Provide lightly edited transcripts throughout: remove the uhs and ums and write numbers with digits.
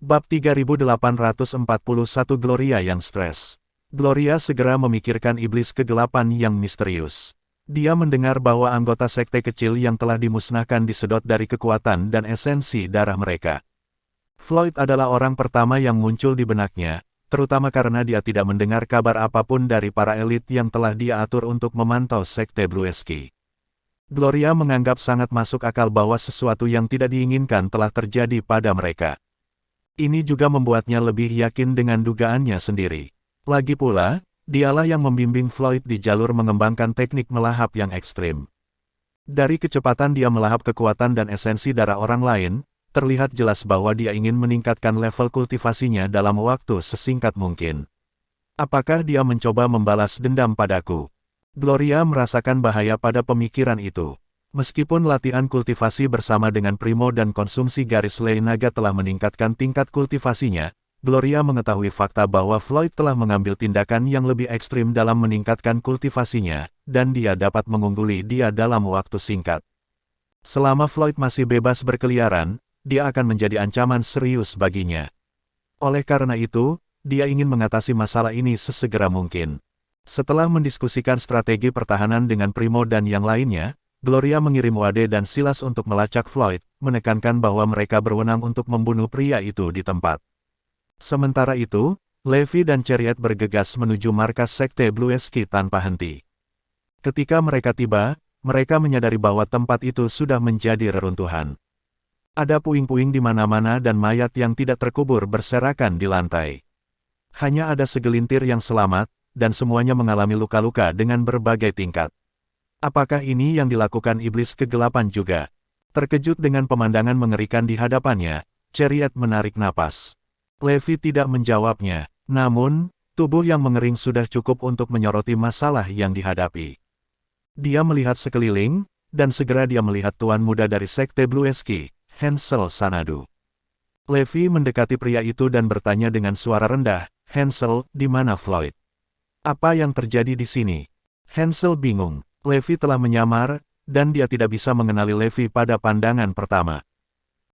Bab 3841 Gloria yang stres. Gloria segera memikirkan iblis kegelapan yang misterius. Dia mendengar bahwa anggota sekte kecil yang telah dimusnahkan disedot dari kekuatan dan esensi darah mereka. Floyd adalah orang pertama yang muncul di benaknya, terutama karena dia tidak mendengar kabar apapun dari para elit yang telah dia atur untuk memantau sekte Bluesky. Gloria menganggap sangat masuk akal bahwa sesuatu yang tidak diinginkan telah terjadi pada mereka. Ini juga membuatnya lebih yakin dengan dugaannya sendiri. Lagi pula, dialah yang membimbing Floyd di jalur mengembangkan teknik melahap yang ekstrim. Dari kecepatan dia melahap kekuatan dan esensi darah orang lain, terlihat jelas bahwa dia ingin meningkatkan level kultivasinya dalam waktu sesingkat mungkin. Apakah dia mencoba membalas dendam padaku? Gloria merasakan bahaya pada pemikiran itu. Meskipun latihan kultivasi bersama dengan Primo dan konsumsi garis lei naga telah meningkatkan tingkat kultivasinya, Gloria mengetahui fakta bahwa Floyd telah mengambil tindakan yang lebih ekstrim dalam meningkatkan kultivasinya, dan dia dapat mengungguli dia dalam waktu singkat. Selama Floyd masih bebas berkeliaran, dia akan menjadi ancaman serius baginya. Oleh karena itu, dia ingin mengatasi masalah ini sesegera mungkin. Setelah mendiskusikan strategi pertahanan dengan Primo dan yang lainnya, Gloria mengirim Wade dan Silas untuk melacak Floyd, menekankan bahwa mereka berwenang untuk membunuh pria itu di tempat. Sementara itu, Levi dan Chariot bergegas menuju markas sekte Bluesky tanpa henti. Ketika mereka tiba, mereka menyadari bahwa tempat itu sudah menjadi reruntuhan. Ada puing-puing di mana-mana dan mayat yang tidak terkubur berserakan di lantai. Hanya ada segelintir yang selamat, dan semuanya mengalami luka-luka dengan berbagai tingkat. Apakah ini yang dilakukan iblis kegelapan juga? Terkejut dengan pemandangan mengerikan di hadapannya, Chariot menarik napas. Levi tidak menjawabnya, namun, tubuh yang mengering sudah cukup untuk menyoroti masalah yang dihadapi. Dia melihat sekeliling, dan segera dia melihat tuan muda dari sekte Bluesky, Hansel Sanadu. Levi mendekati pria itu dan bertanya dengan suara rendah, "Hansel, di mana Floyd? Apa yang terjadi di sini?" Hansel bingung. Levi telah menyamar, dan dia tidak bisa mengenali Levi pada pandangan pertama.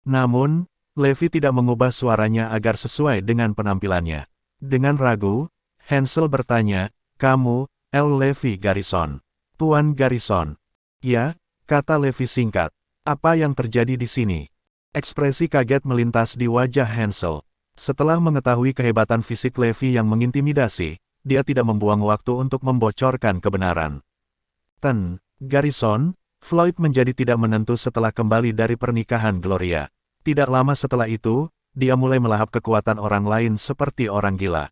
Namun, Levi tidak mengubah suaranya agar sesuai dengan penampilannya. Dengan ragu, Hansel bertanya, "Kamu, L. Levi Garrison?" "Tuan Garrison." "Ya," kata Levi singkat. "Apa yang terjadi di sini?" Ekspresi kaget melintas di wajah Hansel. Setelah mengetahui kehebatan fisik Levi yang mengintimidasi, dia tidak membuang waktu untuk membocorkan kebenaran. Garrison, Floyd menjadi tidak menentu setelah kembali dari pernikahan Gloria. Tidak lama setelah itu, dia mulai melahap kekuatan orang lain seperti orang gila.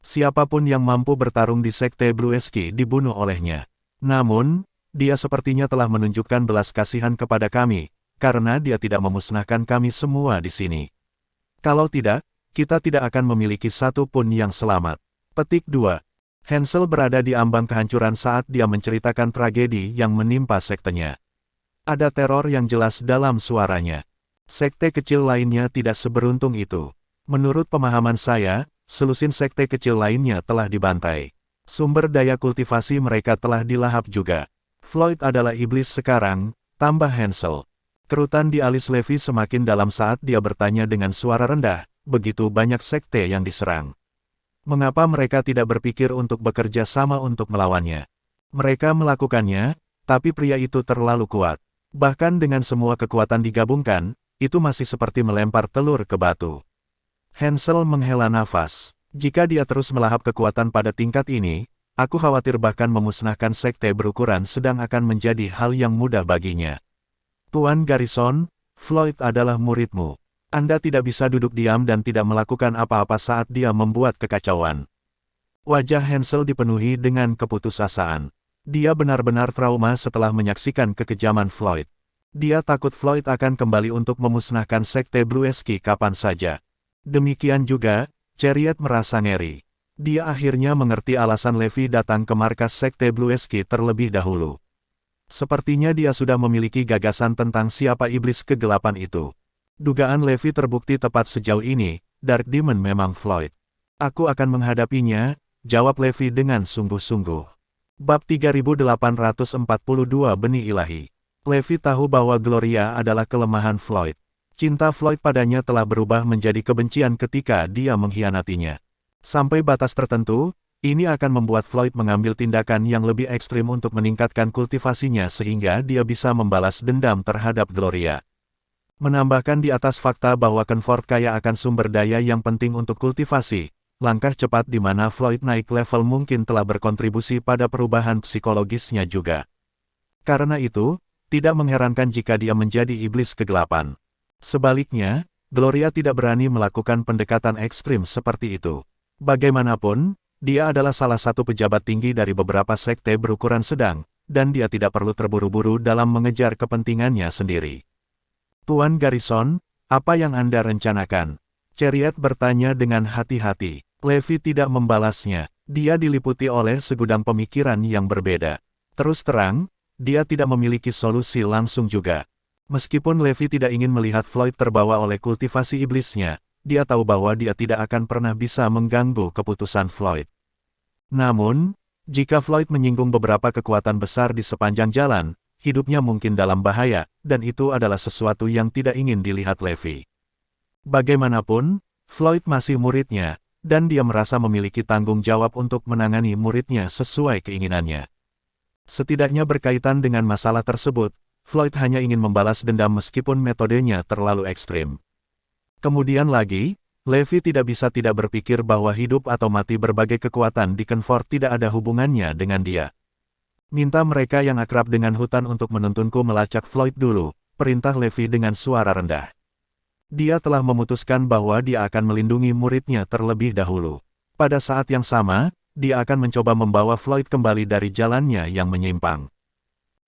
Siapapun yang mampu bertarung di sekte Bluesky dibunuh olehnya. Namun, dia sepertinya telah menunjukkan belas kasihan kepada kami, karena dia tidak memusnahkan kami semua di sini. Kalau tidak, kita tidak akan memiliki satu pun yang selamat. Petik 2. Hansel berada di ambang kehancuran saat dia menceritakan tragedi yang menimpa sektenya. Ada teror yang jelas dalam suaranya. Sekte kecil lainnya tidak seberuntung itu. Menurut pemahaman saya, selusin sekte kecil lainnya telah dibantai. Sumber daya kultivasi mereka telah dilahap juga. Floyd adalah iblis sekarang, tambah Hansel. Kerutan di alis Levi semakin dalam saat dia bertanya dengan suara rendah, begitu banyak sekte yang diserang. Mengapa mereka tidak berpikir untuk bekerja sama untuk melawannya? Mereka melakukannya, tapi pria itu terlalu kuat. Bahkan dengan semua kekuatan digabungkan, itu masih seperti melempar telur ke batu. Hansel menghela nafas. Jika dia terus melahap kekuatan pada tingkat ini, aku khawatir bahkan memusnahkan sekte berukuran sedang akan menjadi hal yang mudah baginya. Tuan Garrison, Floyd adalah muridmu. Anda tidak bisa duduk diam dan tidak melakukan apa-apa saat dia membuat kekacauan. Wajah Hansel dipenuhi dengan keputusasaan. Dia benar-benar trauma setelah menyaksikan kekejaman Floyd. Dia takut Floyd akan kembali untuk memusnahkan sekte Bluesky kapan saja. Demikian juga, Chariot merasa ngeri. Dia akhirnya mengerti alasan Levi datang ke markas sekte Bluesky terlebih dahulu. Sepertinya dia sudah memiliki gagasan tentang siapa iblis kegelapan itu. Dugaan Levi terbukti tepat sejauh ini, Dark Demon memang Floyd. Aku akan menghadapinya, jawab Levi dengan sungguh-sungguh. Bab 3842 Benih Ilahi. Levi tahu bahwa Gloria adalah kelemahan Floyd. Cinta Floyd padanya telah berubah menjadi kebencian ketika dia mengkhianatinya. Sampai batas tertentu, ini akan membuat Floyd mengambil tindakan yang lebih ekstrim untuk meningkatkan kultivasinya sehingga dia bisa membalas dendam terhadap Gloria. Menambahkan di atas fakta bahwa Comfort kaya akan sumber daya yang penting untuk kultivasi, langkah cepat di mana Floyd naik level mungkin telah berkontribusi pada perubahan psikologisnya juga. Karena itu, tidak mengherankan jika dia menjadi iblis kegelapan. Sebaliknya, Gloria tidak berani melakukan pendekatan ekstrim seperti itu. Bagaimanapun, dia adalah salah satu pejabat tinggi dari beberapa sekte berukuran sedang, dan dia tidak perlu terburu-buru dalam mengejar kepentingannya sendiri. Tuan Garrison, apa yang Anda rencanakan? Chariot bertanya dengan hati-hati. Levi tidak membalasnya. Dia diliputi oleh segudang pemikiran yang berbeda. Terus terang, dia tidak memiliki solusi langsung juga. Meskipun Levi tidak ingin melihat Floyd terbawa oleh kultivasi iblisnya, dia tahu bahwa dia tidak akan pernah bisa mengganggu keputusan Floyd. Namun, jika Floyd menyinggung beberapa kekuatan besar di sepanjang jalan, hidupnya mungkin dalam bahaya, dan itu adalah sesuatu yang tidak ingin dilihat Levi. Bagaimanapun, Floyd masih muridnya, dan dia merasa memiliki tanggung jawab untuk menangani muridnya sesuai keinginannya. Setidaknya berkaitan dengan masalah tersebut, Floyd hanya ingin membalas dendam meskipun metodenya terlalu ekstrim. Kemudian lagi, Levi tidak bisa tidak berpikir bahwa hidup atau mati berbagai kekuatan di Comfort tidak ada hubungannya dengan dia. Minta mereka yang akrab dengan hutan untuk menuntunku melacak Floyd dulu, perintah Levi dengan suara rendah. Dia telah memutuskan bahwa dia akan melindungi muridnya terlebih dahulu. Pada saat yang sama, dia akan mencoba membawa Floyd kembali dari jalannya yang menyimpang.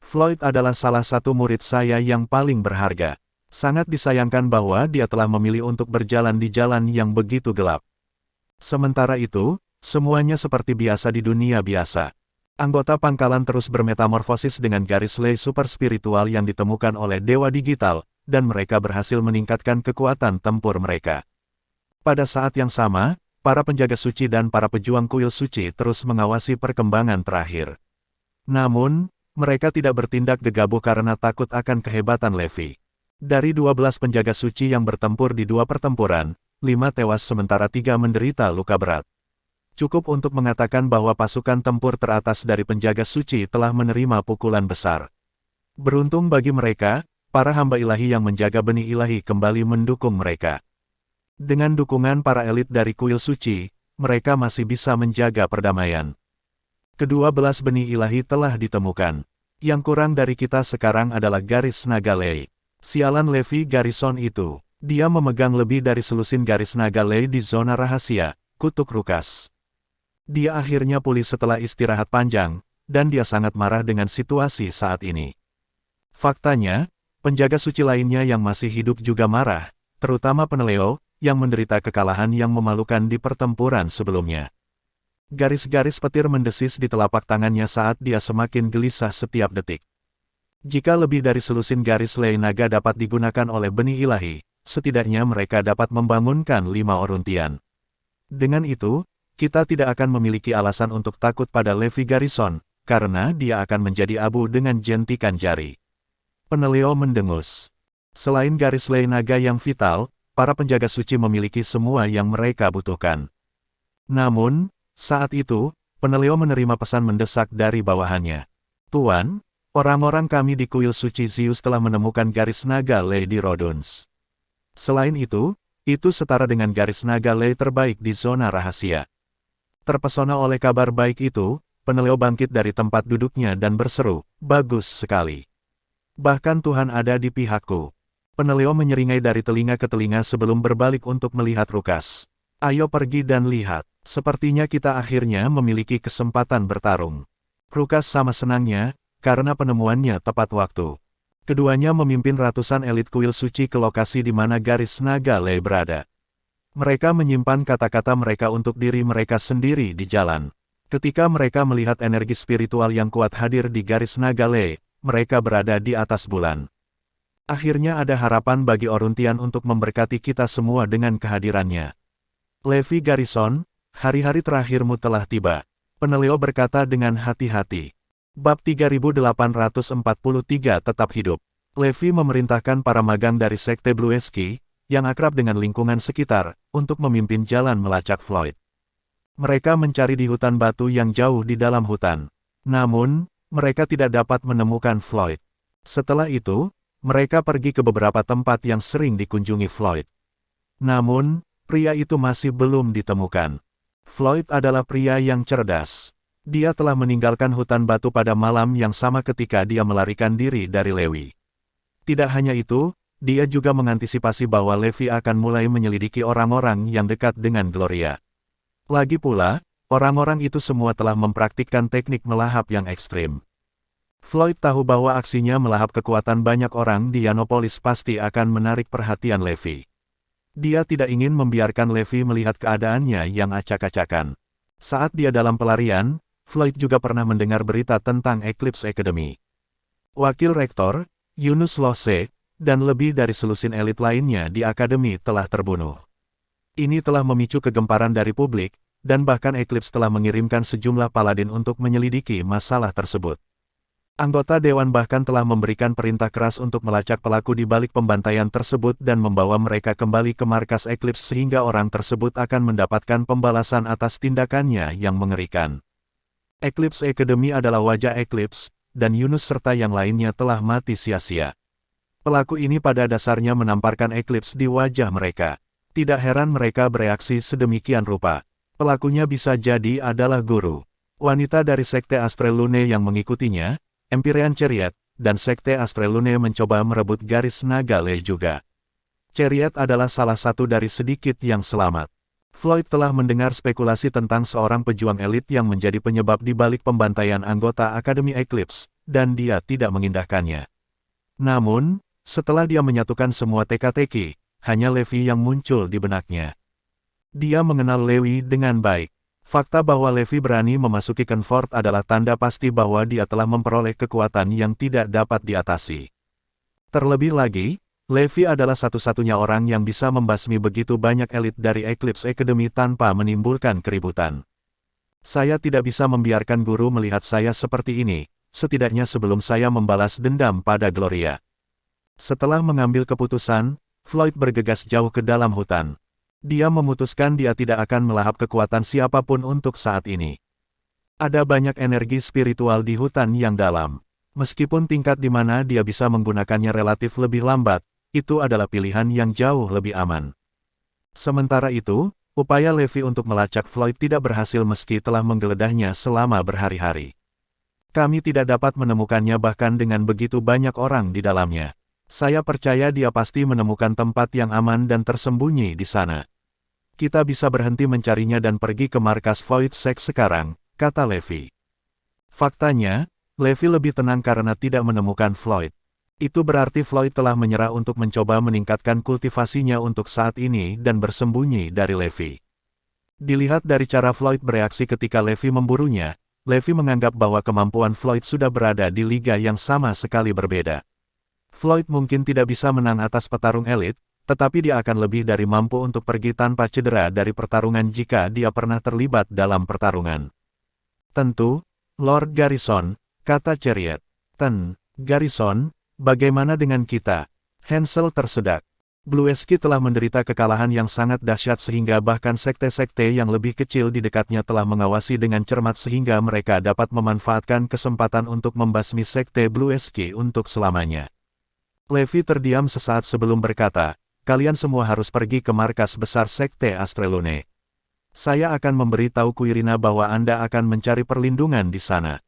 Floyd adalah salah satu murid saya yang paling berharga. Sangat disayangkan bahwa dia telah memilih untuk berjalan di jalan yang begitu gelap. Sementara itu, semuanya seperti biasa di dunia biasa. Anggota pangkalan terus bermetamorfosis dengan garis lei super spiritual yang ditemukan oleh Dewa Digital, dan mereka berhasil meningkatkan kekuatan tempur mereka. Pada saat yang sama, para penjaga suci dan para pejuang kuil suci terus mengawasi perkembangan terakhir. Namun, mereka tidak bertindak gegabah karena takut akan kehebatan Levi. Dari 12 penjaga suci yang bertempur di 2 pertempuran, 5 tewas sementara 3 menderita luka berat. Cukup untuk mengatakan bahwa pasukan tempur teratas dari penjaga suci telah menerima pukulan besar. Beruntung bagi mereka, para hamba ilahi yang menjaga benih ilahi kembali mendukung mereka. Dengan dukungan para elit dari kuil suci, mereka masih bisa menjaga perdamaian. Kedua belas benih ilahi telah ditemukan. Yang kurang dari kita sekarang adalah garis naga lei. Sialan Levi Garrison itu. Dia memegang lebih dari selusin garis naga lei di zona rahasia, kutuk Rukas. Dia akhirnya pulih setelah istirahat panjang, dan dia sangat marah dengan situasi saat ini. Faktanya, penjaga suci lainnya yang masih hidup juga marah, terutama Peneleo, yang menderita kekalahan yang memalukan di pertempuran sebelumnya. Garis-garis petir mendesis di telapak tangannya saat dia semakin gelisah setiap detik. Jika lebih dari selusin garis lei naga dapat digunakan oleh benih ilahi, setidaknya mereka dapat membangunkan 5 oruntian. Dengan itu, kita tidak akan memiliki alasan untuk takut pada Levi Garrison, karena dia akan menjadi abu dengan jentikan jari. Peneleo mendengus. Selain garis lei naga yang vital, para penjaga suci memiliki semua yang mereka butuhkan. Namun, saat itu, Peneleo menerima pesan mendesak dari bawahannya. Tuan, orang-orang kami di kuil suci Zeus telah menemukan garis naga lei di Rhodoons. Selain itu setara dengan garis naga lei terbaik di zona rahasia. Terpesona oleh kabar baik itu, Peneleo bangkit dari tempat duduknya dan berseru, bagus sekali. Bahkan Tuhan ada di pihakku. Peneleo menyeringai dari telinga ke telinga sebelum berbalik untuk melihat Rukas. Ayo pergi dan lihat. Sepertinya kita akhirnya memiliki kesempatan bertarung. Rukas sama senangnya, karena penemuannya tepat waktu. Keduanya memimpin ratusan elit kuil suci ke lokasi di mana garis naga lei berada. Mereka menyimpan kata-kata mereka untuk diri mereka sendiri di jalan. Ketika mereka melihat energi spiritual yang kuat hadir di garis naga lei, mereka berada di atas bulan. Akhirnya ada harapan bagi Oruntian untuk memberkati kita semua dengan kehadirannya. Levi Garrison, hari-hari terakhirmu telah tiba. Peneleo berkata dengan hati-hati. Bab 3843 tetap hidup. Levi memerintahkan para magang dari Sekte Blue Ski, yang akrab dengan lingkungan sekitar, untuk memimpin jalan melacak Floyd. Mereka mencari di hutan batu yang jauh di dalam hutan. Namun, mereka tidak dapat menemukan Floyd. Setelah itu, mereka pergi ke beberapa tempat yang sering dikunjungi Floyd. Namun, pria itu masih belum ditemukan. Floyd adalah pria yang cerdas. Dia telah meninggalkan hutan batu pada malam yang sama ketika dia melarikan diri dari Levi. Tidak hanya itu, dia juga mengantisipasi bahwa Levi akan mulai menyelidiki orang-orang yang dekat dengan Gloria. Lagi pula, orang-orang itu semua telah mempraktikkan teknik melahap yang ekstrim. Floyd tahu bahwa aksinya melahap kekuatan banyak orang di Yanopolis pasti akan menarik perhatian Levi. Dia tidak ingin membiarkan Levi melihat keadaannya yang acak-acakan. Saat dia dalam pelarian, Floyd juga pernah mendengar berita tentang Eclipse Academy. Wakil Rektor, Yunus Lose, dan lebih dari selusin elit lainnya di akademi telah terbunuh. Ini telah memicu kegemparan dari publik, dan bahkan Eclipse telah mengirimkan sejumlah paladin untuk menyelidiki masalah tersebut. Anggota dewan bahkan telah memberikan perintah keras untuk melacak pelaku di balik pembantaian tersebut dan membawa mereka kembali ke markas Eclipse sehingga orang tersebut akan mendapatkan pembalasan atas tindakannya yang mengerikan. Eclipse Academy adalah wajah Eclipse, dan Yunus serta yang lainnya telah mati sia-sia. Pelaku ini pada dasarnya menamparkan Eclipse di wajah mereka. Tidak heran mereka bereaksi sedemikian rupa. Pelakunya bisa jadi adalah guru. Wanita dari Sekte Astrelune yang mengikutinya, Empyrean Chariot, dan Sekte Astrelune mencoba merebut garis naga Le juga. Chariot adalah salah satu dari sedikit yang selamat. Floyd telah mendengar spekulasi tentang seorang pejuang elit yang menjadi penyebab di balik pembantaian anggota Akademi Eclipse, dan dia tidak mengindahkannya. Namun, setelah dia menyatukan semua teka-teki, hanya Levi yang muncul di benaknya. Dia mengenal Levi dengan baik. Fakta bahwa Levi berani memasuki Comfort adalah tanda pasti bahwa dia telah memperoleh kekuatan yang tidak dapat diatasi. Terlebih lagi, Levi adalah satu-satunya orang yang bisa membasmi begitu banyak elit dari Eclipse Academy tanpa menimbulkan keributan. Saya tidak bisa membiarkan guru melihat saya seperti ini, setidaknya sebelum saya membalas dendam pada Gloria. Setelah mengambil keputusan, Floyd bergegas jauh ke dalam hutan. Dia memutuskan dia tidak akan melahap kekuatan siapapun untuk saat ini. Ada banyak energi spiritual di hutan yang dalam. Meskipun tingkat di mana dia bisa menggunakannya relatif lebih lambat, itu adalah pilihan yang jauh lebih aman. Sementara itu, upaya Levi untuk melacak Floyd tidak berhasil meski telah menggeledahnya selama berhari-hari. Kami tidak dapat menemukannya bahkan dengan begitu banyak orang di dalamnya. Saya percaya dia pasti menemukan tempat yang aman dan tersembunyi di sana. Kita bisa berhenti mencarinya dan pergi ke markas Void Sek sekarang, kata Levi. Faktanya, Levi lebih tenang karena tidak menemukan Floyd. Itu berarti Floyd telah menyerah untuk mencoba meningkatkan kultivasinya untuk saat ini dan bersembunyi dari Levi. Dilihat dari cara Floyd bereaksi ketika Levi memburunya, Levi menganggap bahwa kemampuan Floyd sudah berada di liga yang sama sekali berbeda. Floyd mungkin tidak bisa menang atas petarung elit, tetapi dia akan lebih dari mampu untuk pergi tanpa cedera dari pertarungan jika dia pernah terlibat dalam pertarungan. Tentu, Lord Garrison, kata Chariot. Garrison, bagaimana dengan kita? Hansel tersedak. Blue Ski telah menderita kekalahan yang sangat dahsyat sehingga bahkan sekte-sekte yang lebih kecil di dekatnya telah mengawasi dengan cermat sehingga mereka dapat memanfaatkan kesempatan untuk membasmi sekte Blue Ski untuk selamanya. Levi terdiam sesaat sebelum berkata, kalian semua harus pergi ke markas besar Sekte Astrelune. Saya akan memberi tahu Quirina bahwa Anda akan mencari perlindungan di sana.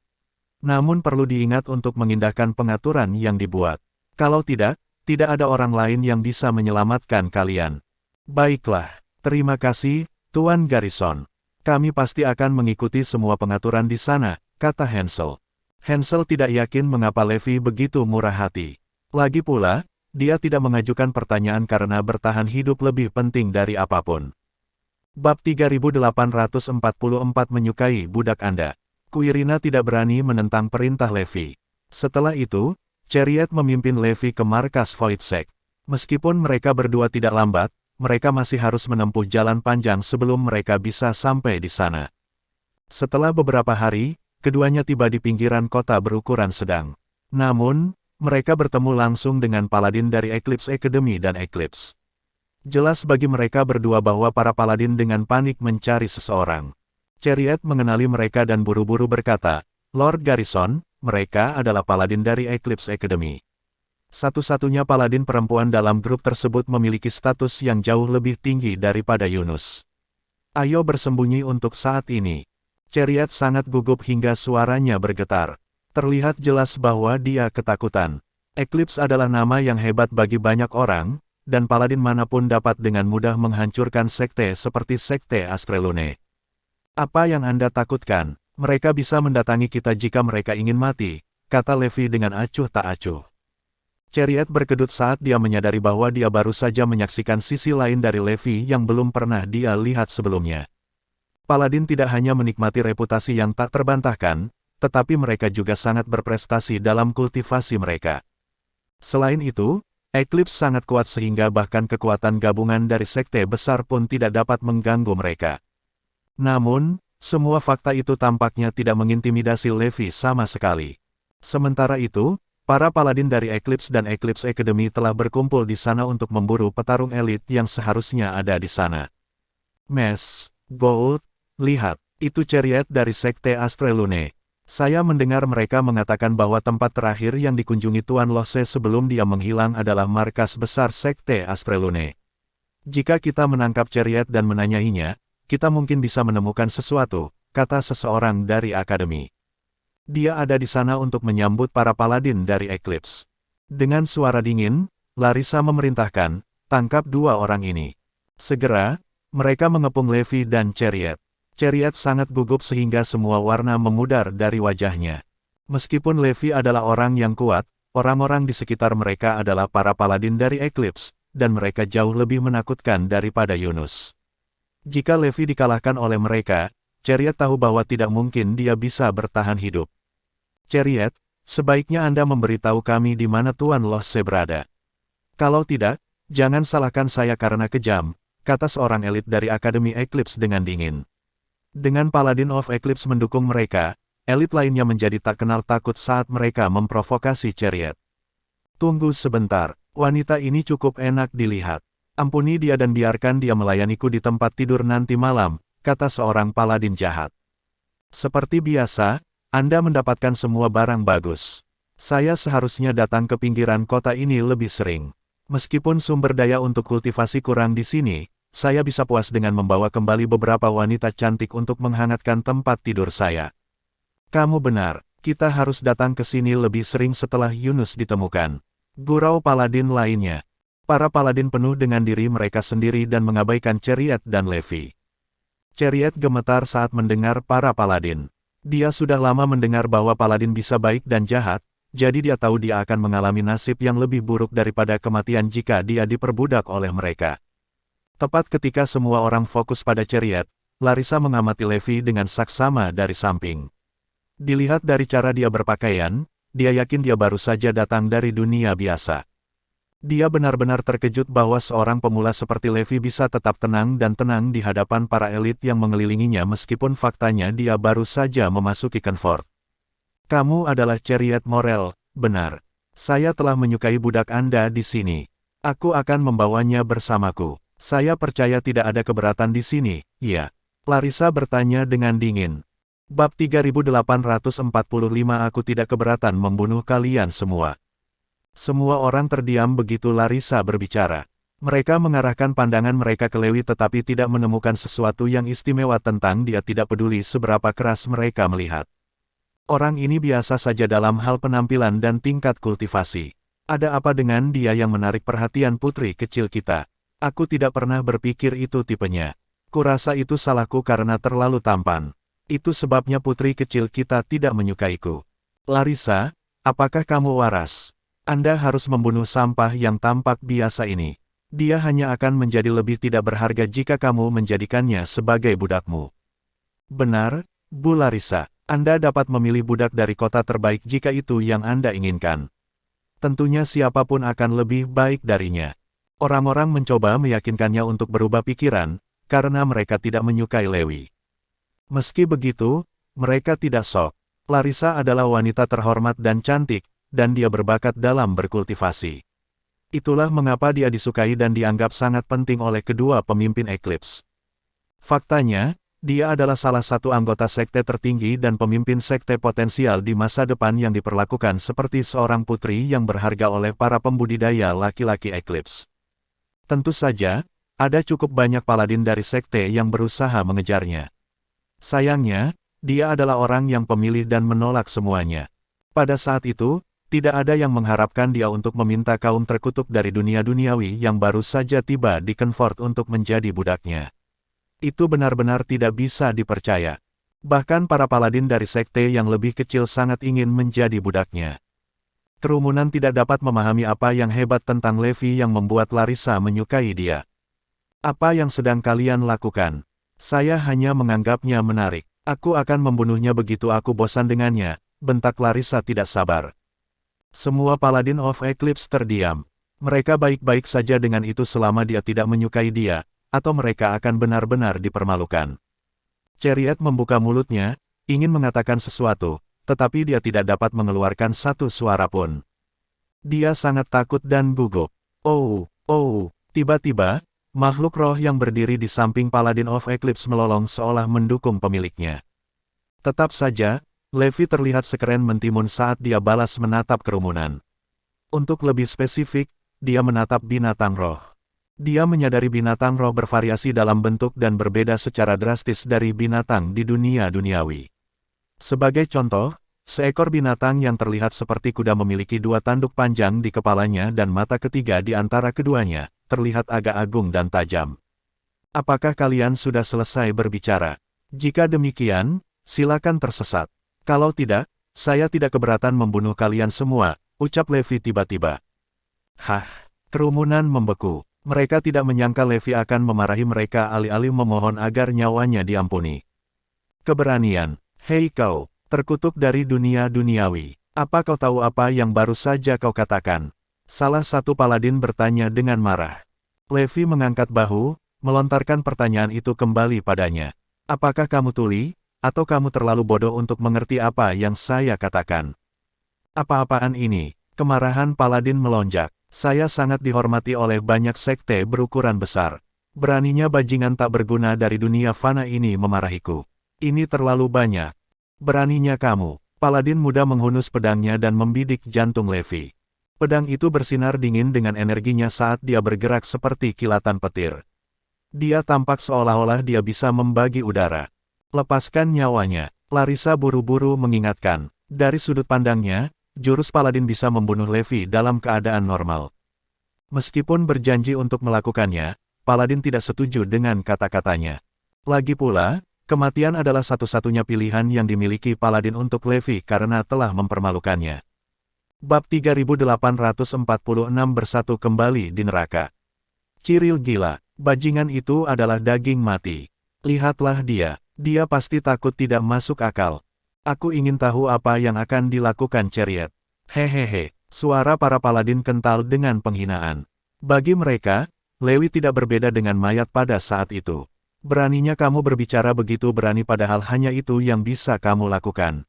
Namun perlu diingat untuk mengindahkan pengaturan yang dibuat. Kalau tidak ada orang lain yang bisa menyelamatkan kalian. Baiklah, terima kasih, Tuan Garrison. Kami pasti akan mengikuti semua pengaturan di sana, kata Hansel. Hansel tidak yakin mengapa Levi begitu murah hati. Lagi pula, dia tidak mengajukan pertanyaan karena bertahan hidup lebih penting dari apapun. Bab 3844 menyukai budak Anda. Quirina tidak berani menentang perintah Levi. Setelah itu, Chariot memimpin Levi ke markas Void Sek. Meskipun mereka berdua tidak lambat, mereka masih harus menempuh jalan panjang sebelum mereka bisa sampai di sana. Setelah beberapa hari, keduanya tiba di pinggiran kota berukuran sedang. Namun, Mereka bertemu langsung dengan paladin dari Eclipse Academy dan Eclipse. Jelas bagi mereka berdua bahwa para paladin dengan panik mencari seseorang. Chariot mengenali mereka dan buru-buru berkata, "Lord Garrison, mereka adalah paladin dari Eclipse Academy." Satu-satunya paladin perempuan dalam grup tersebut memiliki status yang jauh lebih tinggi daripada Yunus. "Ayo bersembunyi untuk saat ini." Chariot sangat gugup hingga suaranya bergetar. Terlihat jelas bahwa dia ketakutan. Eclipse adalah nama yang hebat bagi banyak orang, dan paladin manapun dapat dengan mudah menghancurkan sekte seperti Sekte Astrelune. "Apa yang Anda takutkan? Mereka bisa mendatangi kita jika mereka ingin mati," kata Levi dengan acuh tak acuh. Chariot berkedut saat dia menyadari bahwa dia baru saja menyaksikan sisi lain dari Levi yang belum pernah dia lihat sebelumnya. Paladin tidak hanya menikmati reputasi yang tak terbantahkan, tetapi mereka juga sangat berprestasi dalam kultivasi mereka. Selain itu, Eclipse sangat kuat sehingga bahkan kekuatan gabungan dari sekte besar pun tidak dapat mengganggu mereka. Namun, semua fakta itu tampaknya tidak mengintimidasi Levi sama sekali. Sementara itu, para paladin dari Eclipse dan Eclipse Academy telah berkumpul di sana untuk memburu petarung elit yang seharusnya ada di sana. "Mes, Gold, lihat, itu Chariot dari Sekte Astrelune. Saya mendengar mereka mengatakan bahwa tempat terakhir yang dikunjungi Tuan Lose sebelum dia menghilang adalah markas besar Sekte Astrelune. Jika kita menangkap Chariot dan menanyainya, kita mungkin bisa menemukan sesuatu," kata seseorang dari Akademi. "Dia ada di sana untuk menyambut para paladin dari Eclipse." Dengan suara dingin, Larissa memerintahkan, "Tangkap dua orang ini." Segera, mereka mengepung Levi dan Chariot. Chariot sangat gugup sehingga semua warna memudar dari wajahnya. Meskipun Levi adalah orang yang kuat, orang-orang di sekitar mereka adalah para paladin dari Eclipse, dan mereka jauh lebih menakutkan daripada Yunus. Jika Levi dikalahkan oleh mereka, Chariot tahu bahwa tidak mungkin dia bisa bertahan hidup. "Chariot, sebaiknya Anda memberitahu kami di mana Tuan Lose berada. Kalau tidak, jangan salahkan saya karena kejam," kata seorang elit dari Akademi Eclipse dengan dingin. Dengan Paladin of Eclipse mendukung mereka, elit lainnya menjadi tak kenal takut saat mereka memprovokasi Chariot. "Tunggu sebentar, wanita ini cukup enak dilihat. Ampuni dia dan biarkan dia melayaniku di tempat tidur nanti malam," kata seorang paladin jahat. "Seperti biasa, Anda mendapatkan semua barang bagus. Saya seharusnya datang ke pinggiran kota ini lebih sering. Meskipun sumber daya untuk kultivasi kurang di sini, saya bisa puas dengan membawa kembali beberapa wanita cantik untuk menghangatkan tempat tidur saya." "Kamu benar, kita harus datang ke sini lebih sering setelah Yunus ditemukan," gurau paladin lainnya. Para paladin penuh dengan diri mereka sendiri dan mengabaikan Chariot dan Levi. Chariot gemetar saat mendengar para paladin. Dia sudah lama mendengar bahwa paladin bisa baik dan jahat, jadi dia tahu dia akan mengalami nasib yang lebih buruk daripada kematian jika dia diperbudak oleh mereka. Tepat ketika semua orang fokus pada Chariot, Larissa mengamati Levi dengan saksama dari samping. Dilihat dari cara dia berpakaian, dia yakin dia baru saja datang dari dunia biasa. Dia benar-benar terkejut bahwa seorang pemula seperti Levi bisa tetap tenang dan tenang di hadapan para elit yang mengelilinginya meskipun faktanya dia baru saja memasuki Comfort. "Kamu adalah Chariot Morel, benar. Saya telah menyukai budak Anda di sini. Aku akan membawanya bersamaku. Saya percaya tidak ada keberatan di sini, ya?" Larissa bertanya dengan dingin. Bab 3845 Aku tidak keberatan membunuh kalian semua. Semua orang terdiam begitu Larissa berbicara. Mereka mengarahkan pandangan mereka ke Levi tetapi tidak menemukan sesuatu yang istimewa tentang dia, tidak peduli seberapa keras mereka melihat. Orang ini biasa saja dalam hal penampilan dan tingkat kultivasi. Ada apa dengan dia yang menarik perhatian putri kecil kita? Aku tidak pernah berpikir itu tipenya. Kurasa itu salahku karena terlalu tampan. Itu sebabnya putri kecil kita tidak menyukaiku. Larissa, apakah kamu waras? Anda harus membunuh sampah yang tampak biasa ini. Dia hanya akan menjadi lebih tidak berharga jika kamu menjadikannya sebagai budakmu. Benar, Bu Larissa. Anda dapat memilih budak dari kota terbaik jika itu yang Anda inginkan. Tentunya siapapun akan lebih baik darinya. Orang-orang mencoba meyakinkannya untuk berubah pikiran, karena mereka tidak menyukai Levi. Meski begitu, mereka tidak shock. Larissa adalah wanita terhormat dan cantik, dan dia berbakat dalam berkultivasi. Itulah mengapa dia disukai dan dianggap sangat penting oleh kedua pemimpin Eclipse. Faktanya, dia adalah salah satu anggota sekte tertinggi dan pemimpin sekte potensial di masa depan yang diperlakukan seperti seorang putri yang berharga oleh para pembudidaya laki-laki Eclipse. Tentu saja, ada cukup banyak paladin dari sekte yang berusaha mengejarnya. Sayangnya, dia adalah orang yang pemilih dan menolak semuanya. Pada saat itu, tidak ada yang mengharapkan dia untuk meminta kaum terkutuk dari dunia duniawi yang baru saja tiba di Kenfort untuk menjadi budaknya. Itu benar-benar tidak bisa dipercaya. Bahkan para paladin dari sekte yang lebih kecil sangat ingin menjadi budaknya. Kerumunan tidak dapat memahami apa yang hebat tentang Levi yang membuat Larissa menyukai dia. Apa yang sedang kalian lakukan? Saya hanya menganggapnya menarik. Aku akan membunuhnya begitu aku bosan dengannya, bentak Larissa tidak sabar. Semua Paladin of Eclipse terdiam. Mereka baik-baik saja dengan itu selama dia tidak menyukai dia, atau mereka akan benar-benar dipermalukan. Chariot membuka mulutnya, ingin mengatakan sesuatu, tetapi dia tidak dapat mengeluarkan satu suara pun. Dia sangat takut dan gugup. Tiba-tiba, makhluk roh yang berdiri di samping Paladin of Eclipse melolong seolah mendukung pemiliknya. Tetap saja, Levi terlihat sekeren mentimun saat dia balas menatap kerumunan. Untuk lebih spesifik, dia menatap binatang roh. Dia menyadari binatang roh bervariasi dalam bentuk dan berbeda secara drastis dari binatang di dunia duniawi. Sebagai contoh, seekor binatang yang terlihat seperti kuda memiliki dua tanduk panjang di kepalanya dan mata ketiga di antara keduanya, terlihat agak agung dan tajam. Apakah kalian sudah selesai berbicara? Jika demikian, silakan tersesat. Kalau tidak, saya tidak keberatan membunuh kalian semua, ucap Levi tiba-tiba. Kerumunan membeku. Mereka tidak menyangka Levi akan memarahi mereka alih-alih memohon agar nyawanya diampuni. Keberanian. Hei kau, terkutuk dari dunia duniawi. Apa kau tahu apa yang baru saja kau katakan? Salah satu paladin bertanya dengan marah. Levi mengangkat bahu, melontarkan pertanyaan itu kembali padanya. Apakah kamu tuli? Atau kamu terlalu bodoh untuk mengerti apa yang saya katakan? Apa-apaan ini? Kemarahan paladin melonjak. Saya sangat dihormati oleh banyak sekte berukuran besar. Beraninya bajingan tak berguna dari dunia fana ini memarahiku. Ini terlalu banyak. Beraninya kamu. Paladin muda menghunus pedangnya dan membidik jantung Levi. Pedang itu bersinar dingin dengan energinya saat dia bergerak seperti kilatan petir. Dia tampak seolah-olah dia bisa membagi udara. Lepaskan nyawanya. Larissa buru-buru mengingatkan. Dari sudut pandangnya, jurus Paladin bisa membunuh Levi dalam keadaan normal. Meskipun berjanji untuk melakukannya, Paladin tidak setuju dengan kata-katanya. Lagi pula, kematian adalah satu-satunya pilihan yang dimiliki Paladin untuk Levi karena telah mempermalukannya. Bab 3846 bersatu kembali di neraka. Cyril gila. Bajingan itu adalah daging mati. Lihatlah dia. Dia pasti takut tidak masuk akal. Aku ingin tahu apa yang akan dilakukan Chariot. Hehehe, suara para paladin kental dengan penghinaan. Bagi mereka, Levi tidak berbeda dengan mayat pada saat itu. Beraninya kamu berbicara begitu berani padahal hanya itu yang bisa kamu lakukan.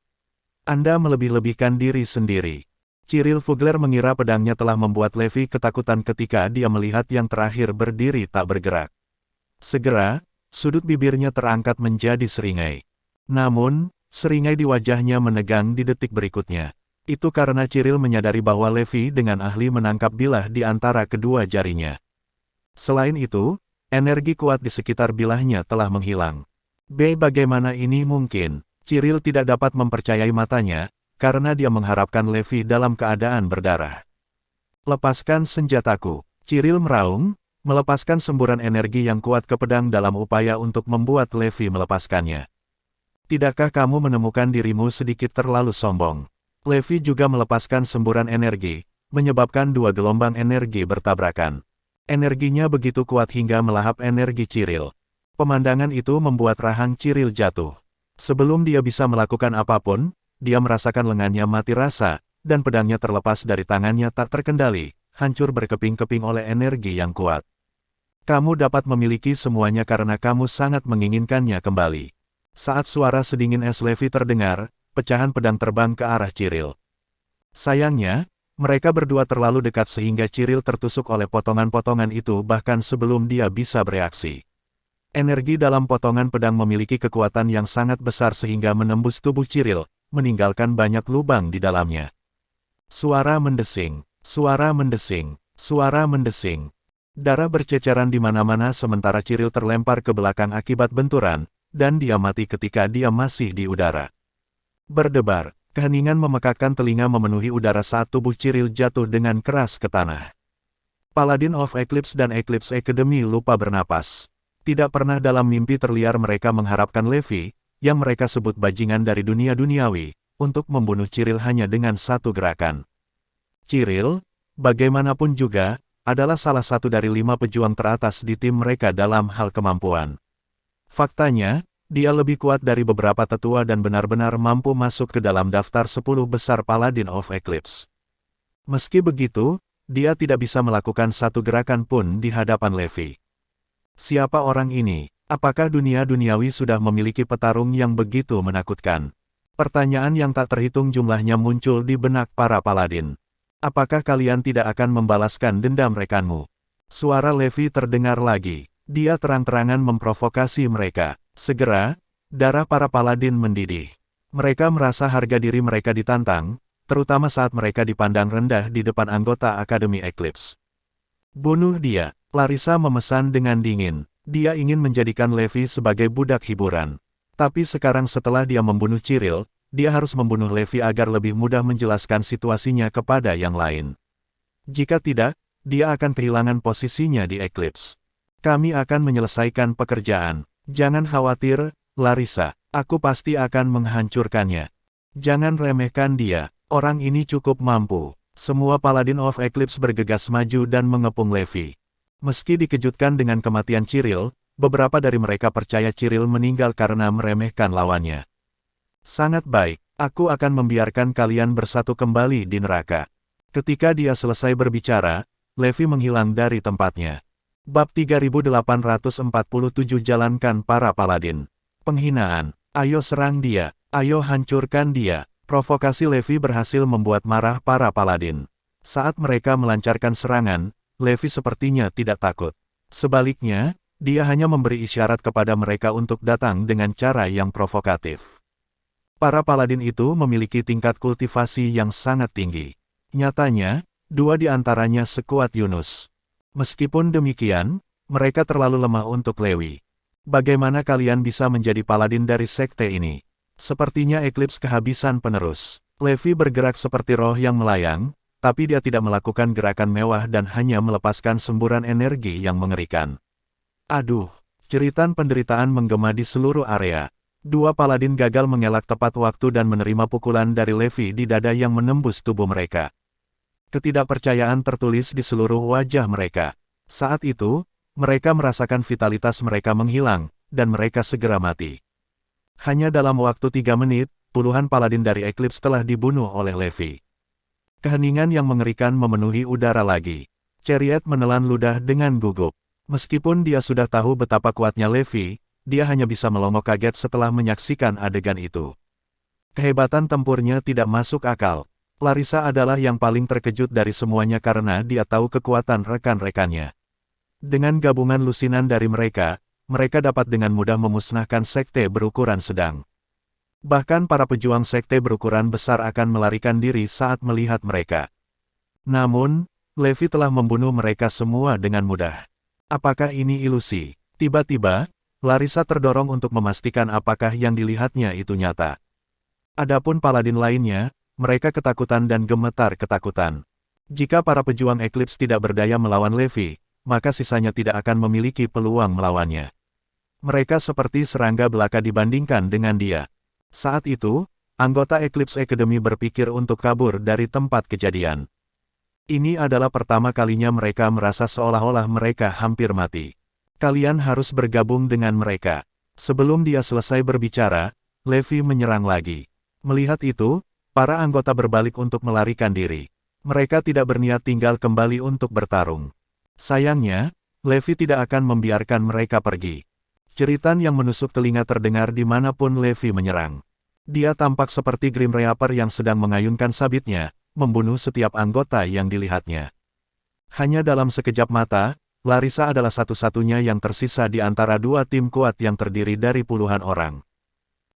Anda melebih-lebihkan diri sendiri. Cyril Fugler mengira pedangnya telah membuat Levi ketakutan ketika dia melihat yang terakhir berdiri tak bergerak. Segera, sudut bibirnya terangkat menjadi seringai. Namun, seringai di wajahnya menegang di detik berikutnya. Itu karena Cyril menyadari bahwa Levi dengan ahli menangkap bilah di antara kedua jarinya. Selain itu, energi kuat di sekitar bilahnya telah menghilang. Bagaimana ini mungkin? Cyril tidak dapat mempercayai matanya, karena dia mengharapkan Levi dalam keadaan berdarah. Lepaskan senjataku. Cyril meraung, melepaskan semburan energi yang kuat ke pedang dalam upaya untuk membuat Levi melepaskannya. Tidakkah kamu menemukan dirimu sedikit terlalu sombong? Levi juga melepaskan semburan energi, menyebabkan dua gelombang energi bertabrakan. Energinya begitu kuat hingga melahap energi Cyril. Pemandangan itu membuat rahang Cyril jatuh. Sebelum dia bisa melakukan apapun, dia merasakan lengannya mati rasa, dan pedangnya terlepas dari tangannya tak terkendali, hancur berkeping-keping oleh energi yang kuat. Kamu dapat memiliki semuanya karena kamu sangat menginginkannya kembali. Saat suara sedingin es Levi terdengar, pecahan pedang terbang ke arah Cyril. Sayangnya, mereka berdua terlalu dekat sehingga Cyril tertusuk oleh potongan-potongan itu bahkan sebelum dia bisa bereaksi. Energi dalam potongan pedang memiliki kekuatan yang sangat besar sehingga menembus tubuh Cyril, meninggalkan banyak lubang di dalamnya. Suara mendesing, suara mendesing, suara mendesing. Darah berceceran di mana-mana sementara Cyril terlempar ke belakang akibat benturan, dan dia mati ketika dia masih di udara. Berdebar, keheningan memekakkan telinga memenuhi udara saat tubuh Cyril jatuh dengan keras ke tanah. Paladin of Eclipse dan Eclipse Academy lupa bernapas. Tidak pernah dalam mimpi terliar mereka mengharapkan Levi, yang mereka sebut bajingan dari dunia duniawi, untuk membunuh Cyril hanya dengan satu gerakan. Cyril, bagaimanapun juga, adalah salah satu dari 5 pejuang teratas di tim mereka dalam hal kemampuan. Faktanya, dia lebih kuat dari beberapa tetua dan benar-benar mampu masuk ke dalam daftar 10 besar Paladin of Eclipse. Meski begitu, dia tidak bisa melakukan satu gerakan pun di hadapan Levi. Siapa orang ini? Apakah dunia duniawi sudah memiliki petarung yang begitu menakutkan? Pertanyaan yang tak terhitung jumlahnya muncul di benak para paladin. Apakah kalian tidak akan membalaskan dendam rekanmu? Suara Levi terdengar lagi. Dia terang-terangan memprovokasi mereka. Segera, darah para paladin mendidih. Mereka merasa harga diri mereka ditantang, terutama saat mereka dipandang rendah di depan anggota Akademi Eclipse. Bunuh dia. Larissa memesan dengan dingin. Dia ingin menjadikan Levi sebagai budak hiburan. Tapi sekarang setelah dia membunuh Cyril, dia harus membunuh Levi agar lebih mudah menjelaskan situasinya kepada yang lain. Jika tidak, dia akan kehilangan posisinya di Eclipse. Kami akan menyelesaikan pekerjaan. Jangan khawatir, Larissa. Aku pasti akan menghancurkannya. Jangan remehkan dia. Orang ini cukup mampu. Semua Paladin of Eclipse bergegas maju dan mengepung Levi. Meski dikejutkan dengan kematian Cyril, beberapa dari mereka percaya Cyril meninggal karena meremehkan lawannya. Sangat baik, aku akan membiarkan kalian bersatu kembali di neraka. Ketika dia selesai berbicara, Levi menghilang dari tempatnya. Bab 3847 Jalankan para Paladin. Penghinaan. Ayo serang dia, ayo hancurkan dia. Provokasi Levi berhasil membuat marah para Paladin. Saat mereka melancarkan serangan, Levi sepertinya tidak takut. Sebaliknya, dia hanya memberi isyarat kepada mereka untuk datang dengan cara yang provokatif. Para paladin itu memiliki tingkat kultivasi yang sangat tinggi. Nyatanya, 2 di antaranya sekuat Yunus. Meskipun demikian, mereka terlalu lemah untuk Levi. Bagaimana kalian bisa menjadi paladin dari sekte ini? Sepertinya Eclipse kehabisan penerus. Levi bergerak seperti roh yang melayang, tapi dia tidak melakukan gerakan mewah dan hanya melepaskan semburan energi yang mengerikan. Aduh, jeritan penderitaan menggema di seluruh area. 2 paladin gagal mengelak tepat waktu dan menerima pukulan dari Levi di dada yang menembus tubuh mereka. Ketidakpercayaan tertulis di seluruh wajah mereka. Saat itu, mereka merasakan vitalitas mereka menghilang, dan mereka segera mati. Hanya dalam waktu 3 menit, puluhan paladin dari Eclipse telah dibunuh oleh Levi. Keheningan yang mengerikan memenuhi udara lagi. Chariot menelan ludah dengan gugup. Meskipun dia sudah tahu betapa kuatnya Levi, dia hanya bisa melongo kaget setelah menyaksikan adegan itu. Kehebatan tempurnya tidak masuk akal. Larissa adalah yang paling terkejut dari semuanya karena dia tahu kekuatan rekan-rekannya. Dengan gabungan lusinan dari mereka dapat dengan mudah memusnahkan sekte berukuran sedang. Bahkan para pejuang sekte berukuran besar akan melarikan diri saat melihat mereka. Namun, Levi telah membunuh mereka semua dengan mudah. Apakah ini ilusi? Tiba-tiba, Larissa terdorong untuk memastikan apakah yang dilihatnya itu nyata. Adapun paladin lainnya, mereka ketakutan dan gemetar ketakutan. Jika para pejuang Eclipse tidak berdaya melawan Levi, maka sisanya tidak akan memiliki peluang melawannya. Mereka seperti serangga belaka dibandingkan dengan dia. Saat itu, anggota Eclipse Academy berpikir untuk kabur dari tempat kejadian. Ini adalah pertama kalinya mereka merasa seolah-olah mereka hampir mati. Kalian harus bergabung dengan mereka. Sebelum dia selesai berbicara, Levi menyerang lagi. Melihat itu, para anggota berbalik untuk melarikan diri. Mereka tidak berniat tinggal kembali untuk bertarung. Sayangnya, Levi tidak akan membiarkan mereka pergi. Jeritan yang menusuk telinga terdengar dimanapun Levi menyerang. Dia tampak seperti Grim Reaper yang sedang mengayunkan sabitnya, membunuh setiap anggota yang dilihatnya. Hanya dalam sekejap mata, Larissa adalah satu-satunya yang tersisa di antara dua tim kuat yang terdiri dari puluhan orang.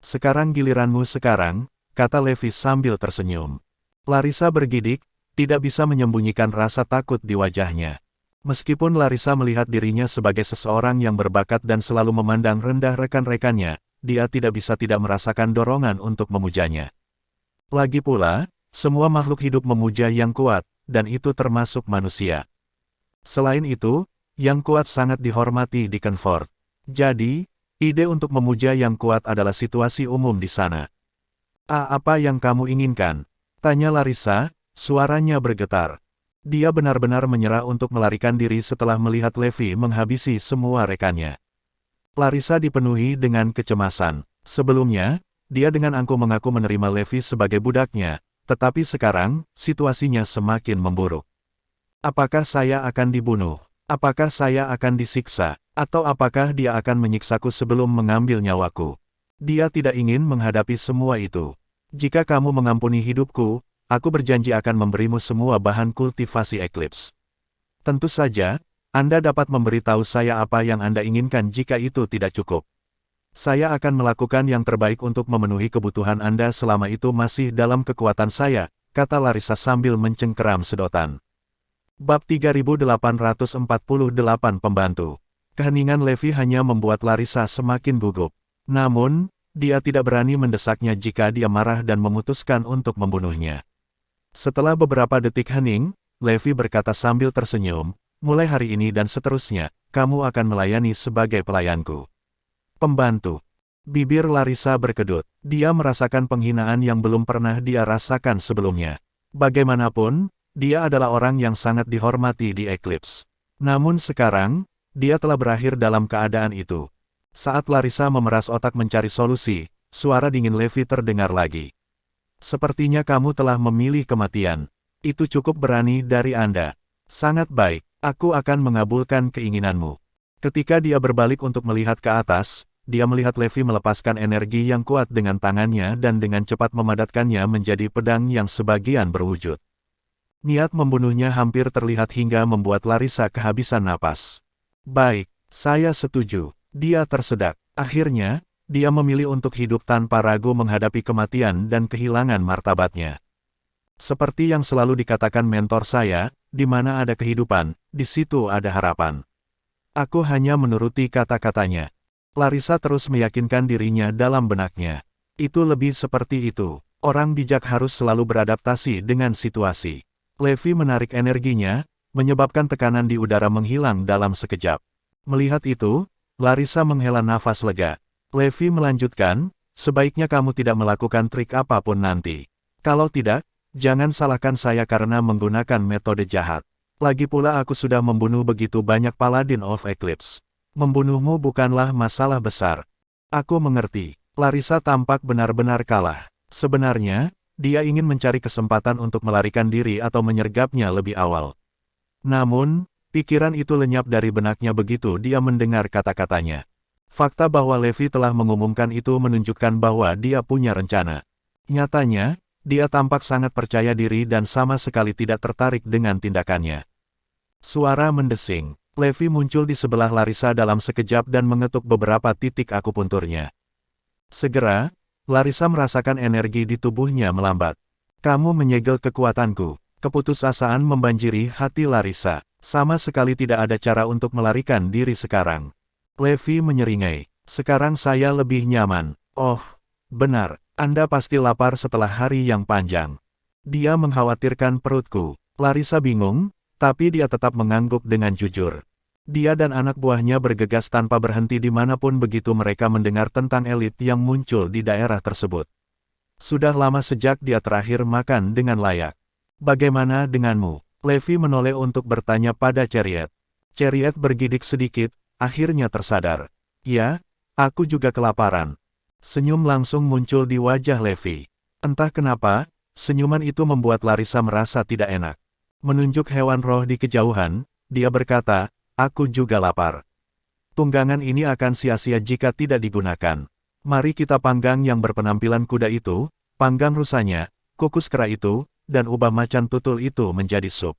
Sekarang giliranmu sekarang, kata Levi sambil tersenyum. Larissa bergidik, tidak bisa menyembunyikan rasa takut di wajahnya. Meskipun Larissa melihat dirinya sebagai seseorang yang berbakat dan selalu memandang rendah rekan-rekannya, dia tidak bisa tidak merasakan dorongan untuk memujanya. Lagi pula, semua makhluk hidup memuja yang kuat, dan itu termasuk manusia. Selain itu, yang kuat sangat dihormati di Kenfort. Jadi, ide untuk memuja yang kuat adalah situasi umum di sana. Apa yang kamu inginkan? Tanya Larissa, suaranya bergetar. Dia benar-benar menyerah untuk melarikan diri setelah melihat Levi menghabisi semua rekannya. Larissa dipenuhi dengan kecemasan. Sebelumnya, dia dengan angkuh mengaku menerima Levi sebagai budaknya, tetapi sekarang, situasinya semakin memburuk. Apakah saya akan dibunuh? Apakah saya akan disiksa? Atau apakah dia akan menyiksaku sebelum mengambil nyawaku? Dia tidak ingin menghadapi semua itu. Jika kamu mengampuni hidupku, aku berjanji akan memberimu semua bahan kultivasi Eclipse. Tentu saja, Anda dapat memberitahu saya apa yang Anda inginkan jika itu tidak cukup. Saya akan melakukan yang terbaik untuk memenuhi kebutuhan Anda selama itu masih dalam kekuatan saya, kata Larissa sambil mencengkeram sedotan. Bab 3848 Pembantu. Keheningan Levi hanya membuat Larissa semakin gugup. Namun, dia tidak berani mendesaknya jika dia marah dan memutuskan untuk membunuhnya. Setelah beberapa detik hening, Levi berkata sambil tersenyum, mulai hari ini dan seterusnya, kamu akan melayani sebagai pelayanku. Pembantu. Bibir Larissa berkedut. Dia merasakan penghinaan yang belum pernah dia rasakan sebelumnya. Bagaimanapun, dia adalah orang yang sangat dihormati di Eclipse. Namun sekarang, dia telah berakhir dalam keadaan itu. Saat Larissa memeras otak mencari solusi, suara dingin Levi terdengar lagi. Sepertinya kamu telah memilih kematian. Itu cukup berani dari Anda. Sangat baik, aku akan mengabulkan keinginanmu. Ketika dia berbalik untuk melihat ke atas, dia melihat Levi melepaskan energi yang kuat dengan tangannya dan dengan cepat memadatkannya menjadi pedang yang sebagian berwujud. Niat membunuhnya hampir terlihat hingga membuat Larissa kehabisan napas. Baik, saya setuju. Dia tersedak. Akhirnya, dia memilih untuk hidup tanpa ragu menghadapi kematian dan kehilangan martabatnya. Seperti yang selalu dikatakan mentor saya, di mana ada kehidupan, di situ ada harapan. Aku hanya menuruti kata-katanya. Larissa terus meyakinkan dirinya dalam benaknya. Itu lebih seperti itu. Orang bijak harus selalu beradaptasi dengan situasi. Levi menarik energinya, menyebabkan tekanan di udara menghilang dalam sekejap. Melihat itu, Larissa menghela nafas lega. Levi melanjutkan, sebaiknya kamu tidak melakukan trik apapun nanti. Kalau tidak, jangan salahkan saya karena menggunakan metode jahat. Lagi pula aku sudah membunuh begitu banyak Paladin of Eclipse. Membunuhmu bukanlah masalah besar. Aku mengerti. Larissa tampak benar-benar kalah. Sebenarnya, dia ingin mencari kesempatan untuk melarikan diri atau menyergapnya lebih awal. Namun, pikiran itu lenyap dari benaknya begitu dia mendengar kata-katanya. Fakta bahwa Levi telah mengumumkan itu menunjukkan bahwa dia punya rencana. Nyatanya, dia tampak sangat percaya diri dan sama sekali tidak tertarik dengan tindakannya. Suara mendesing. Levi muncul di sebelah Larissa dalam sekejap dan mengetuk beberapa titik akupunturnya. Segera, Larissa merasakan energi di tubuhnya melambat. Kamu menyegel kekuatanku. Keputusasaan membanjiri hati Larissa. Sama sekali tidak ada cara untuk melarikan diri sekarang. Levi menyeringai. Sekarang saya lebih nyaman. Oh, benar. Anda pasti lapar setelah hari yang panjang. Dia mengkhawatirkan perutku. Larissa bingung, tapi dia tetap mengangguk dengan jujur. Dia dan anak buahnya bergegas tanpa berhenti dimanapun begitu mereka mendengar tentang elit yang muncul di daerah tersebut. Sudah lama sejak dia terakhir makan dengan layak. Bagaimana denganmu? Levi menoleh untuk bertanya pada Chariot. Chariot bergidik sedikit, akhirnya tersadar. Ya, aku juga kelaparan. Senyum langsung muncul di wajah Levi. Entah kenapa, senyuman itu membuat Larissa merasa tidak enak. Menunjuk hewan roh di kejauhan, dia berkata, aku juga lapar. Tunggangan ini akan sia-sia jika tidak digunakan. Mari kita panggang yang berpenampilan kuda itu, panggang rusanya, kukus kera itu, dan ubah macan tutul itu menjadi sup.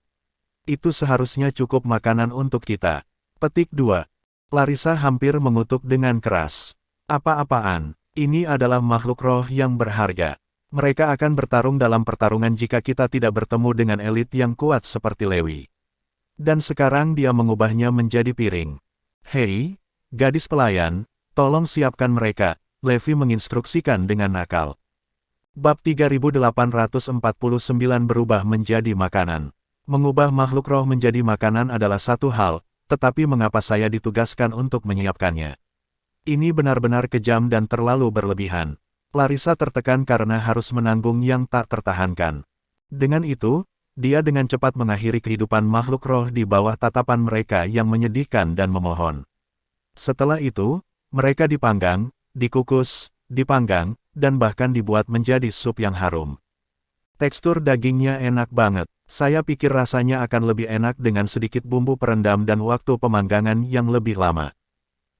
Itu seharusnya cukup makanan untuk kita. Petik 2. Larissa hampir mengutuk dengan keras. Apa-apaan? Ini adalah makhluk roh yang berharga. Mereka akan bertarung dalam pertarungan jika kita tidak bertemu dengan elit yang kuat seperti Lewi. Dan sekarang dia mengubahnya menjadi piring. Hei, gadis pelayan, tolong siapkan mereka, Levi menginstruksikan dengan nakal. Bab 3849 berubah menjadi makanan. Mengubah makhluk roh menjadi makanan adalah satu hal, tetapi mengapa saya ditugaskan untuk menyiapkannya? Ini benar-benar kejam dan terlalu berlebihan. Larissa tertekan karena harus menanggung yang tak tertahankan. Dengan itu, dia dengan cepat mengakhiri kehidupan makhluk roh di bawah tatapan mereka yang menyedihkan dan memohon. Setelah itu, mereka dipanggang, dikukus, dipanggang, dan bahkan dibuat menjadi sup yang harum. Tekstur dagingnya enak banget. Saya pikir rasanya akan lebih enak dengan sedikit bumbu perendam dan waktu pemanggangan yang lebih lama.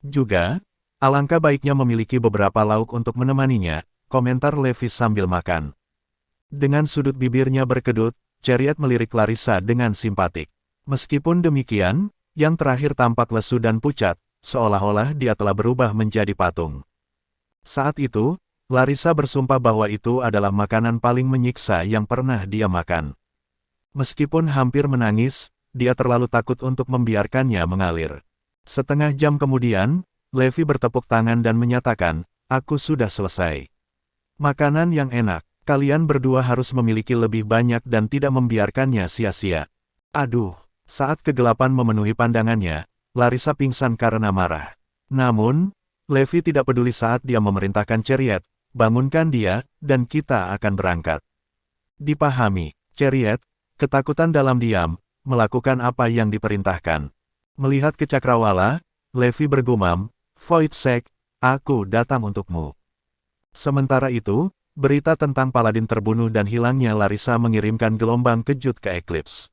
Juga, alangkah baiknya memiliki beberapa lauk untuk menemaninya, komentar Levi sambil makan. Dengan sudut bibirnya berkedut, Chariot melirik Larissa dengan simpatik. Meskipun demikian, yang terakhir tampak lesu dan pucat, seolah-olah dia telah berubah menjadi patung. Saat itu, Larissa bersumpah bahwa itu adalah makanan paling menyiksa yang pernah dia makan. Meskipun hampir menangis, dia terlalu takut untuk membiarkannya mengalir. Setengah jam kemudian, Levi bertepuk tangan dan menyatakan, "Aku sudah selesai. Makanan yang enak, kalian berdua harus memiliki lebih banyak dan tidak membiarkannya sia-sia." Aduh, saat kegelapan memenuhi pandangannya, Larissa pingsan karena marah. Namun, Levi tidak peduli saat dia memerintahkan Chariot, "Bangunkan dia, dan kita akan berangkat." Dipahami, Chariot, ketakutan dalam diam, melakukan apa yang diperintahkan. Melihat ke cakrawala, Levi bergumam, "Voidsec, aku datang untukmu." Sementara itu, berita tentang Paladin terbunuh dan hilangnya Larissa mengirimkan gelombang kejut ke Eclipse.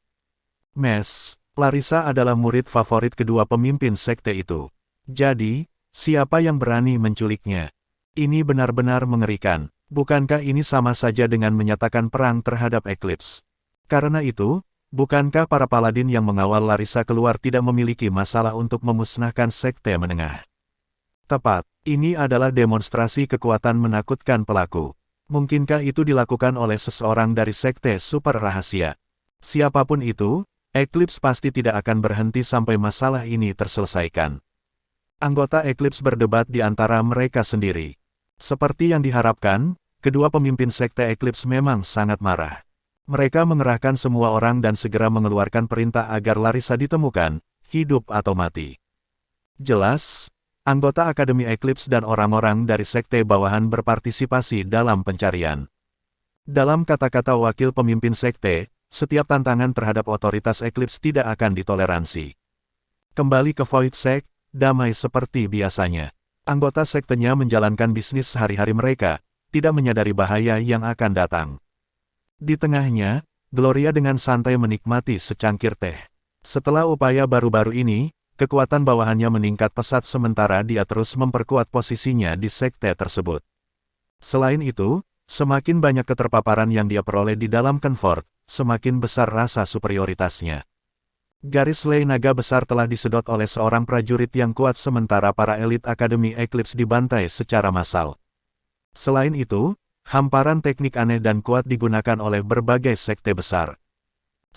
Larissa adalah murid favorit kedua pemimpin sekte itu. Jadi, siapa yang berani menculiknya? Ini benar-benar mengerikan. Bukankah ini sama saja dengan menyatakan perang terhadap Eclipse? Karena itu, bukankah para paladin yang mengawal Larissa keluar tidak memiliki masalah untuk memusnahkan sekte menengah? Tepat, ini adalah demonstrasi kekuatan menakutkan pelaku. Mungkinkah itu dilakukan oleh seseorang dari sekte super rahasia? Siapapun itu, Eclipse pasti tidak akan berhenti sampai masalah ini terselesaikan. Anggota Eclipse berdebat di antara mereka sendiri. Seperti yang diharapkan, kedua pemimpin sekte Eclipse memang sangat marah. Mereka mengerahkan semua orang dan segera mengeluarkan perintah agar Larissa ditemukan, hidup atau mati. Jelas, anggota Akademi Eclipse dan orang-orang dari sekte bawahan berpartisipasi dalam pencarian. Dalam kata-kata wakil pemimpin sekte, setiap tantangan terhadap otoritas Eclipse tidak akan ditoleransi. Kembali ke Voidsec, damai seperti biasanya. Anggota sektenya menjalankan bisnis sehari-hari mereka, tidak menyadari bahaya yang akan datang. Di tengahnya, Gloria dengan santai menikmati secangkir teh. Setelah upaya baru-baru ini, kekuatan bawahannya meningkat pesat sementara dia terus memperkuat posisinya di sekte tersebut. Selain itu, semakin banyak keterpaparan yang dia peroleh di dalam Comfort, semakin besar rasa superioritasnya. Garis lei naga besar telah disedot oleh seorang prajurit yang kuat sementara para elit Akademi Eclipse dibantai secara massal. Selain itu, hamparan teknik aneh dan kuat digunakan oleh berbagai sekte besar.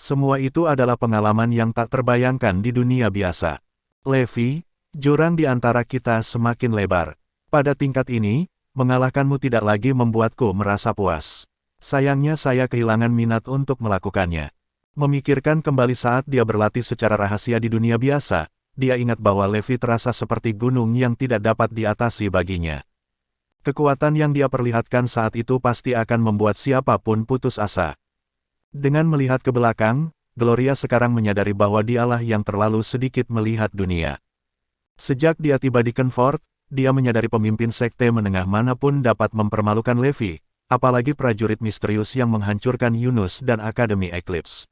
Semua itu adalah pengalaman yang tak terbayangkan di dunia biasa. Levi, jurang di antara kita semakin lebar. Pada tingkat ini, mengalahkanmu tidak lagi membuatku merasa puas. Sayangnya saya kehilangan minat untuk melakukannya. Memikirkan kembali saat dia berlatih secara rahasia di dunia biasa, dia ingat bahwa Levi terasa seperti gunung yang tidak dapat diatasi baginya. Kekuatan yang dia perlihatkan saat itu pasti akan membuat siapapun putus asa. Dengan melihat ke belakang, Gloria sekarang menyadari bahwa dialah yang terlalu sedikit melihat dunia. Sejak dia tiba di Comfort, dia menyadari pemimpin sekte menengah manapun dapat mempermalukan Levi, apalagi prajurit misterius yang menghancurkan Yunus dan Akademi Eclipse.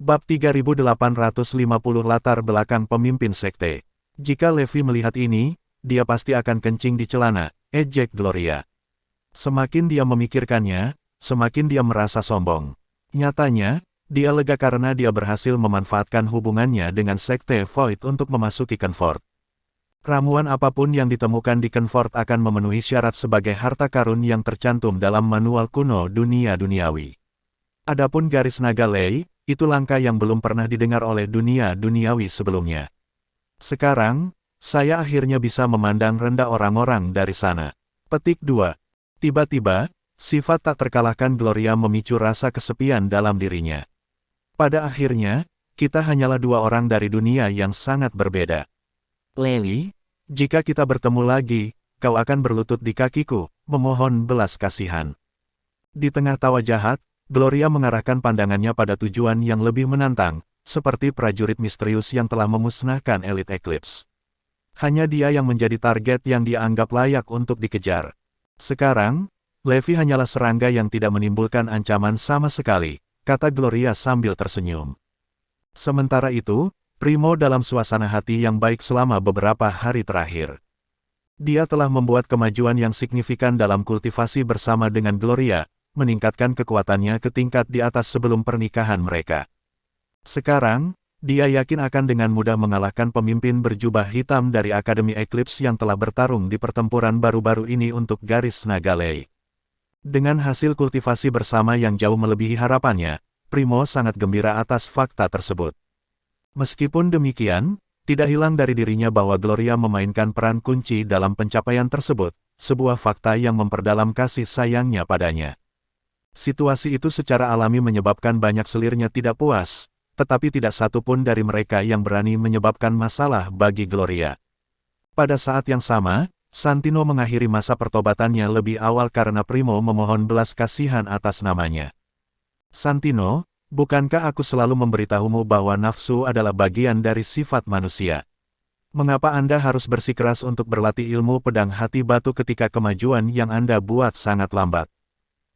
Bab 3850 Latar belakang pemimpin sekte. Jika Levi melihat ini, dia pasti akan kencing di celana, ejek Gloria. Semakin dia memikirkannya, semakin dia merasa sombong. Nyatanya, dia lega karena dia berhasil memanfaatkan hubungannya dengan Sekte Void untuk memasuki Kenfort. Ramuan apapun yang ditemukan di Kenfort akan memenuhi syarat sebagai harta karun yang tercantum dalam manual kuno dunia duniawi. Adapun garis naga Lei, itu langkah yang belum pernah didengar oleh dunia duniawi sebelumnya. Sekarang, saya akhirnya bisa memandang rendah orang-orang dari sana. Petik 2. Tiba-tiba, sifat tak terkalahkan Gloria memicu rasa kesepian dalam dirinya. Pada akhirnya, kita hanyalah dua orang dari dunia yang sangat berbeda. Lei, jika kita bertemu lagi, kau akan berlutut di kakiku, memohon belas kasihan. Di tengah tawa jahat, Gloria mengarahkan pandangannya pada tujuan yang lebih menantang, seperti prajurit misterius yang telah memusnahkan elit Eclipse. Hanya dia yang menjadi target yang dia anggap layak untuk dikejar. Sekarang, Levi hanyalah serangga yang tidak menimbulkan ancaman sama sekali, kata Gloria sambil tersenyum. Sementara itu, Primo dalam suasana hati yang baik selama beberapa hari terakhir. Dia telah membuat kemajuan yang signifikan dalam kultivasi bersama dengan Gloria, meningkatkan kekuatannya ke tingkat di atas sebelum pernikahan mereka. Sekarang, dia yakin akan dengan mudah mengalahkan pemimpin berjubah hitam dari Akademi Eclipse yang telah bertarung di pertempuran baru-baru ini untuk garis naga Lei. Dengan hasil kultivasi bersama yang jauh melebihi harapannya, Primo sangat gembira atas fakta tersebut. Meskipun demikian, tidak hilang dari dirinya bahwa Gloria memainkan peran kunci dalam pencapaian tersebut, sebuah fakta yang memperdalam kasih sayangnya padanya. Situasi itu secara alami menyebabkan banyak selirnya tidak puas, tetapi tidak satu pun dari mereka yang berani menyebabkan masalah bagi Gloria. Pada saat yang sama, Santino mengakhiri masa pertobatannya lebih awal karena Primo memohon belas kasihan atas namanya. Santino, bukankah aku selalu memberitahumu bahwa nafsu adalah bagian dari sifat manusia? Mengapa Anda harus bersikeras untuk berlatih ilmu pedang hati batu ketika kemajuan yang Anda buat sangat lambat?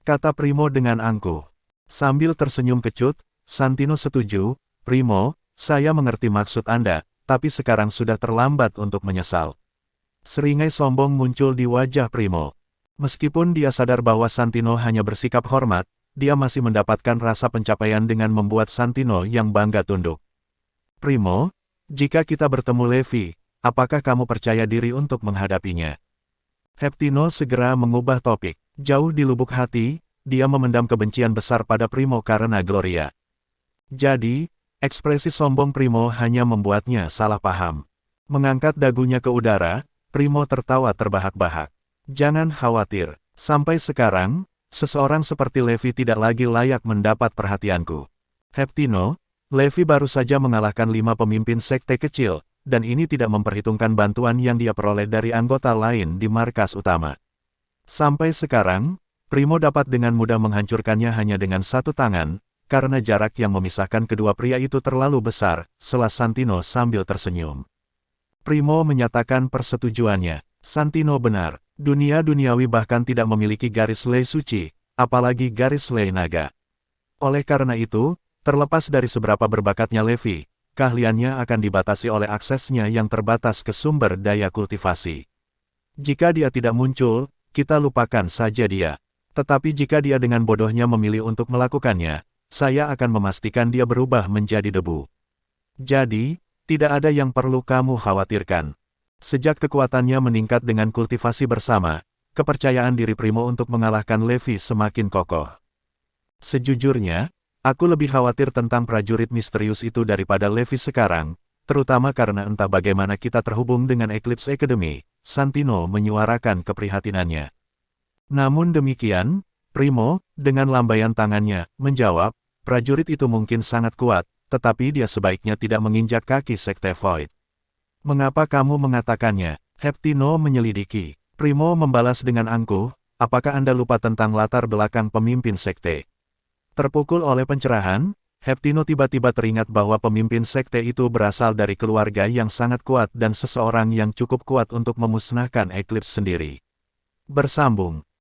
Kata Primo dengan angkuh. Sambil tersenyum kecut, Santino setuju, Primo, saya mengerti maksud Anda, tapi sekarang sudah terlambat untuk menyesal. Seringai sombong muncul di wajah Primo. Meskipun dia sadar bahwa Santino hanya bersikap hormat, dia masih mendapatkan rasa pencapaian dengan membuat Santino yang bangga tunduk. Primo, jika kita bertemu Levi, apakah kamu percaya diri untuk menghadapinya? Heptino segera mengubah topik. Jauh di lubuk hati, dia memendam kebencian besar pada Primo karena Gloria. Jadi, ekspresi sombong Primo hanya membuatnya salah paham. Mengangkat dagunya ke udara, Primo tertawa terbahak-bahak. Jangan khawatir, sampai sekarang, seseorang seperti Levi tidak lagi layak mendapat perhatianku. Heptino, Levi baru saja mengalahkan 5 pemimpin sekte kecil, dan ini tidak memperhitungkan bantuan yang dia peroleh dari anggota lain di markas utama. Sampai sekarang, Primo dapat dengan mudah menghancurkannya hanya dengan satu tangan, karena jarak yang memisahkan kedua pria itu terlalu besar, sela Santino sambil tersenyum. Primo menyatakan persetujuannya. Santino benar, dunia duniawi bahkan tidak memiliki garis Lei suci, apalagi garis Lei naga. Oleh karena itu, terlepas dari seberapa berbakatnya Levi, keahliannya akan dibatasi oleh aksesnya yang terbatas ke sumber daya kultivasi. Jika dia tidak muncul, kita lupakan saja dia. Tetapi jika dia dengan bodohnya memilih untuk melakukannya, saya akan memastikan dia berubah menjadi debu. Jadi, tidak ada yang perlu kamu khawatirkan. Sejak kekuatannya meningkat dengan kultivasi bersama, kepercayaan diri Primo untuk mengalahkan Levi semakin kokoh. Sejujurnya, aku lebih khawatir tentang prajurit misterius itu daripada Levi sekarang, terutama karena entah bagaimana kita terhubung dengan Eclipse Academy. Santino menyuarakan keprihatinannya. Namun demikian, Primo, dengan lambaian tangannya, menjawab, prajurit itu mungkin sangat kuat, tetapi dia sebaiknya tidak menginjak kaki Sekte Void. Mengapa kamu mengatakannya? Heptino menyelidiki. Primo membalas dengan angkuh, apakah Anda lupa tentang latar belakang pemimpin sekte? Terpukul oleh pencerahan, Heptino tiba-tiba teringat bahwa pemimpin sekte itu berasal dari keluarga yang sangat kuat dan seseorang yang cukup kuat untuk memusnahkan Eclipse sendiri. Bersambung.